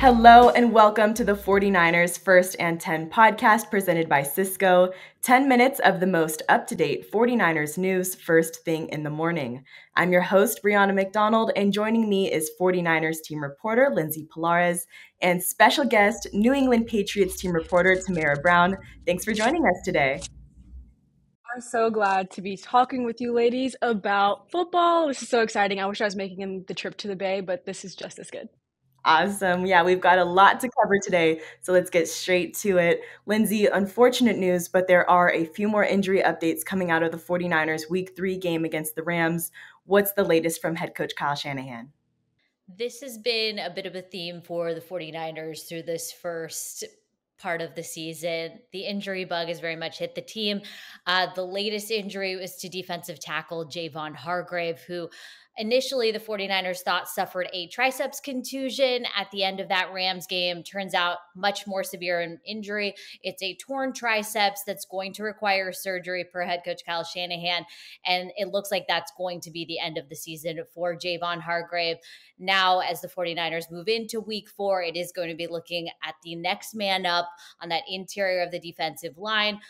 Hello and welcome to the 49ers First and 10 podcast presented by Cisco. 10 minutes of the most up-to-date 49ers news first thing in the morning. I'm your host, Brianna McDonald, and joining me is 49ers team reporter Lindsay Polares and special guest New England Patriots team reporter Tamara Brown. Thanks for joining us today. I'm so glad to be talking with you ladies about football. This is so exciting. I wish I was making the trip to the Bay, but this is just as good. Awesome. Yeah, we've got a lot to cover today, so let's get straight to it. Lindsay, unfortunate news, but there are a few more injury updates coming out of the 49ers Week 3 game against the Rams. What's the latest from head coach Kyle Shanahan? This has been a bit of a theme for the 49ers through this first part of the season. The injury bug has very much hit the team. The latest injury was to defensive tackle Javon Hargrave, who initially the 49ers thought suffered a triceps contusion at the end of that Rams game. Turns out much more severe an injury. It's a torn triceps that's going to require surgery per head coach Kyle Shanahan. And it looks like that's going to be the end of the season for Javon Hargrave. Now, as the 49ers move into week 4, it is going to be looking at the next man up on that interior of the defensive line.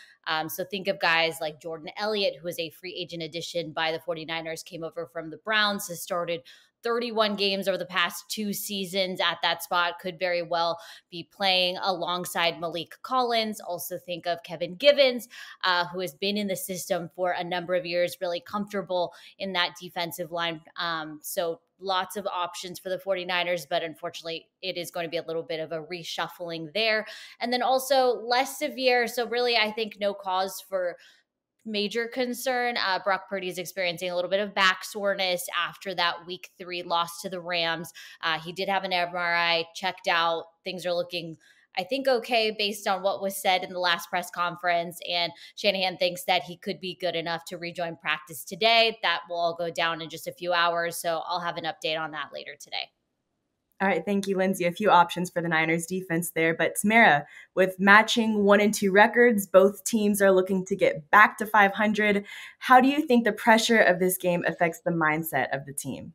So think of guys like Jordan Elliott, who was a free agent addition by the 49ers, came over from the Browns, has started 31 games over the past 2 seasons at that spot, could very well be playing alongside Malik Collins. Also think of Kevin Givens, who has been in the system for a number of years, really comfortable in that defensive line. So lots of options for the 49ers, but unfortunately it is going to be a little bit of a reshuffling there. And then also less severe. So really, I think no cause for major concern. Brock Purdy is experiencing a little bit of back soreness after that week 3 loss to the Rams. He did have an MRI checked out. Things are looking, I think, okay based on what was said in the last press conference. And Shanahan thinks that he could be good enough to rejoin practice today. That will all go down in just a few hours. So I'll have an update on that later today. All right, thank you, Lindsay. A few options for the Niners defense there. But Tamara, with matching 1-2 records, both teams are looking to get back to 500. How do you think the pressure of this game affects the mindset of the team?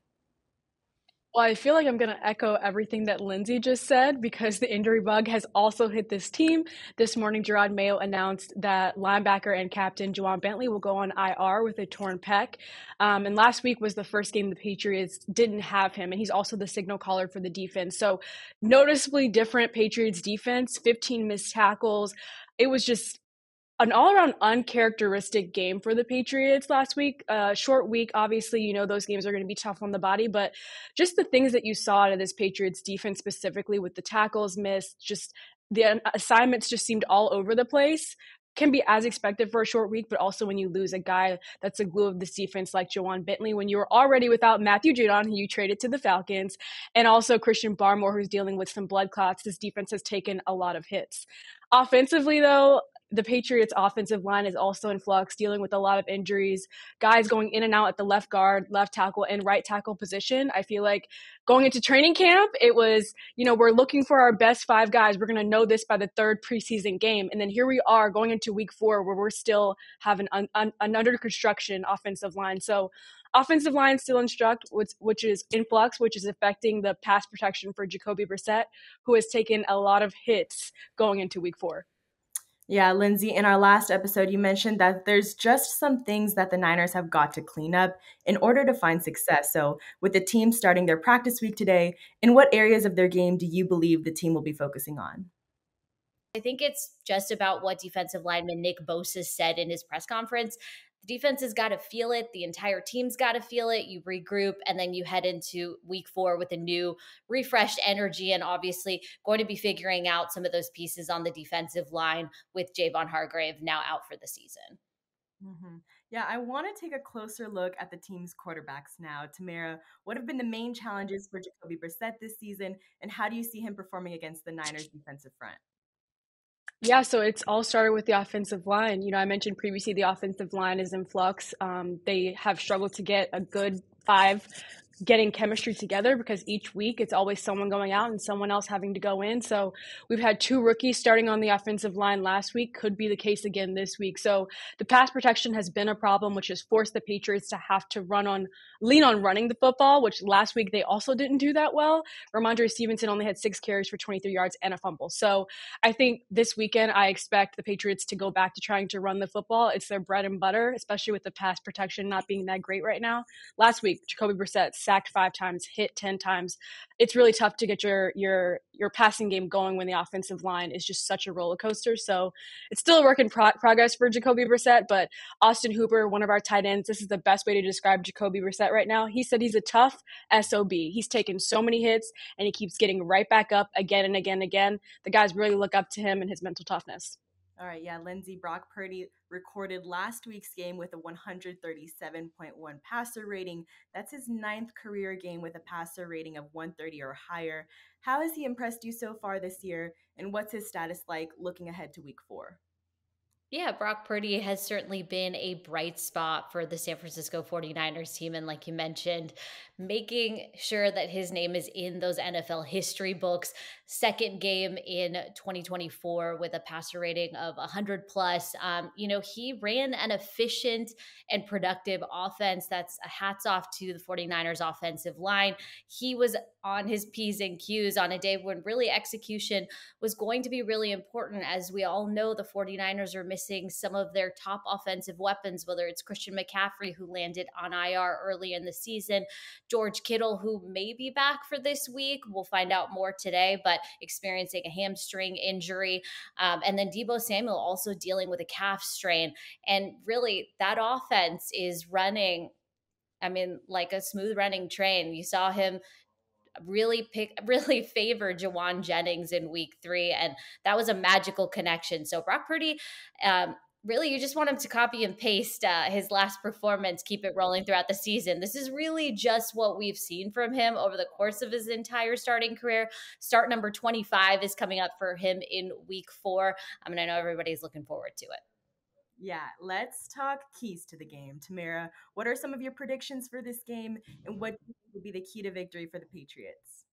Well, I feel like I'm going to echo everything that Lindsay just said because the injury bug has also hit this team. This morning, Gerard Mayo announced that linebacker and captain Juwan Bentley will go on IR with a torn pec. And last week was the first game the Patriots didn't have him, and he's also the signal caller for the defense. So noticeably different Patriots defense, 15 missed tackles. It was just an all-around uncharacteristic game for the Patriots last week. Short week, obviously, you know those games are going to be tough on the body, but just the things that you saw out of this Patriots defense specifically with the tackles missed, just the assignments just seemed all over the place. Can be as expected for a short week, but also when you lose a guy that's the glue of this defense like Juwan Bentley, when you were already without Matthew Judon, who you traded to the Falcons, and also Christian Barmore, who's dealing with some blood clots, this defense has taken a lot of hits. Offensively, though, the Patriots' offensive line is also in flux, dealing with a lot of injuries, guys going in and out at the left guard, left tackle, and right tackle position. I feel like going into training camp, it was, we're looking for our best 5 guys. We're going to know this by the 3rd preseason game. And then here we are going into week 4 where we're still having an under construction offensive line. So offensive line still in flux, which is in flux, which is affecting the pass protection for Jacoby Brissett, who has taken a lot of hits going into week 4. Yeah, Lindsay, in our last episode, you mentioned that there's just some things that the Niners have got to clean up in order to find success. So with the team starting their practice week today, in what areas of their game do you believe the team will be focusing on? I think it's just about what defensive lineman Nick Bosa said in his press conference. The defense has got to feel it. The entire team's got to feel it. You regroup, and then you head into week 4 with a new, refreshed energy, and obviously going to be figuring out some of those pieces on the defensive line with Javon Hargrave now out for the season. Mm-hmm. Yeah, I want to take a closer look at the team's quarterbacks now. Tamara, what have been the main challenges for Jacoby Brissett this season, and how do you see him performing against the Niners defensive front? Yeah, so it's all started with the offensive line. I mentioned previously the offensive line is in flux. They have struggled to get a good 5 getting chemistry together, because each week it's always someone going out and someone else having to go in. So we've had 2 rookies starting on the offensive line last week, could be the case again this week. So the pass protection has been a problem, which has forced the Patriots to have to lean on running the football, which last week they also didn't do that well. Ramondre Stevenson only had 6 carries for 23 yards and a fumble. So I think this weekend I expect the Patriots to go back to trying to run the football. It's their bread and butter, especially with the pass protection not being that great right now. Last week, Jacoby Brissett sacked 5 times, hit 10 times. It's really tough to get your passing game going when the offensive line is just such a roller coaster. So it's still a work in progress for Jacoby Brissett, but Austin Hooper, one of our tight ends, this is the best way to describe Jacoby Brissett right now. He said he's a tough SOB. He's taken so many hits and he keeps getting right back up again and again and again. The guys really look up to him and his mental toughness. All right, yeah, Lindsey, Brock Purdy recorded last week's game with a 137.1 passer rating. That's his 9th career game with a passer rating of 130 or higher. How has he impressed you so far this year, and what's his status like looking ahead to week 4? Yeah, Brock Purdy has certainly been a bright spot for the San Francisco 49ers team. And like you mentioned, making sure that his name is in those NFL history books. Second game in 2024 with a passer rating of 100 plus. He ran an efficient and productive offense. That's a hats off to the 49ers offensive line. He was on his P's and Q's on a day when really execution was going to be really important. As we all know, the 49ers are missing some of their top offensive weapons, whether it's Christian McCaffrey, who landed on IR early in the season, George Kittle, who may be back for this week. We'll find out more today, but experiencing a hamstring injury. And then Deebo Samuel also dealing with a calf strain. And really, that offense is running, like a smooth running train. You saw him really favor Jawan Jennings in week 3, and that was a magical connection. So Brock Purdy, really, you just want him to copy and paste his last performance, keep it rolling throughout the season. This is really just what we've seen from him over the course of his entire starting career. Start number 25 is coming up for him in week 4. I know everybody's looking forward to it. Yeah, let's talk keys to the game. Tamara, what are some of your predictions for this game, and what will be the key to victory for the Patriots?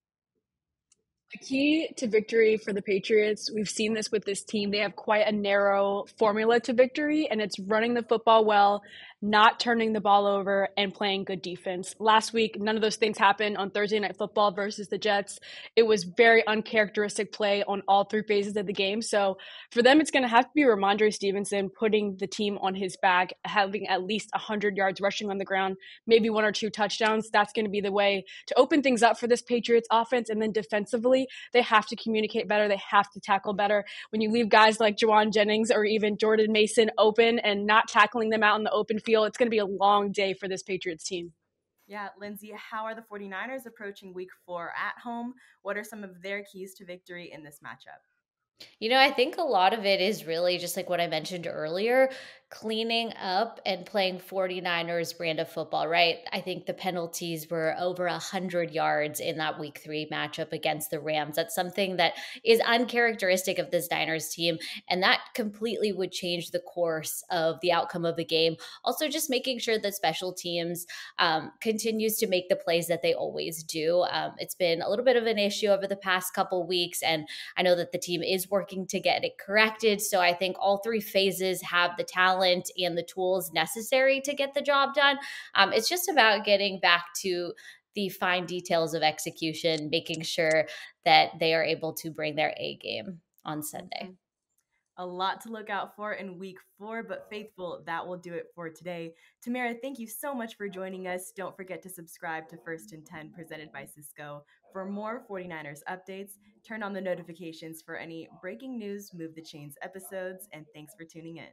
The key to victory for the Patriots, we've seen this with this team. They have quite a narrow formula to victory, and it's running the football well, not turning the ball over, and playing good defense. Last week, none of those things happened on Thursday Night Football versus the Jets. It was very uncharacteristic play on all 3 phases of the game. So for them, it's going to have to be Ramondre Stevenson putting the team on his back, having at least 100 yards rushing on the ground, maybe 1 or 2 touchdowns. That's going to be the way to open things up for this Patriots offense. And then defensively, they have to communicate better. They have to tackle better. When you leave guys like Jawan Jennings or even Jordan Mason open and not tackling them out in the open field, it's going to be a long day for this Patriots team. Yeah, Lindsey, how are the 49ers approaching week 4 at home? What are some of their keys to victory in this matchup? I think a lot of it is really just like what I mentioned earlier, cleaning up and playing 49ers brand of football, right? I think the penalties were over 100 yards in that week 3 matchup against the Rams. That's something that is uncharacteristic of this Niners team, and that completely would change the course of the outcome of the game. Also, just making sure that special teams continues to make the plays that they always do. It's been a little bit of an issue over the past couple weeks, and I know that the team is working to get it corrected. So I think all 3 phases have the talent and the tools necessary to get the job done. It's just about getting back to the fine details of execution, making sure that they are able to bring their A game on Sunday. Mm-hmm. A lot to look out for in week 4, but faithful, that will do it for today. Tamara, thank you so much for joining us. Don't forget to subscribe to First and 10 presented by Cisco. For more 49ers updates, turn on the notifications for any breaking news, Move the Chains episodes, and thanks for tuning in.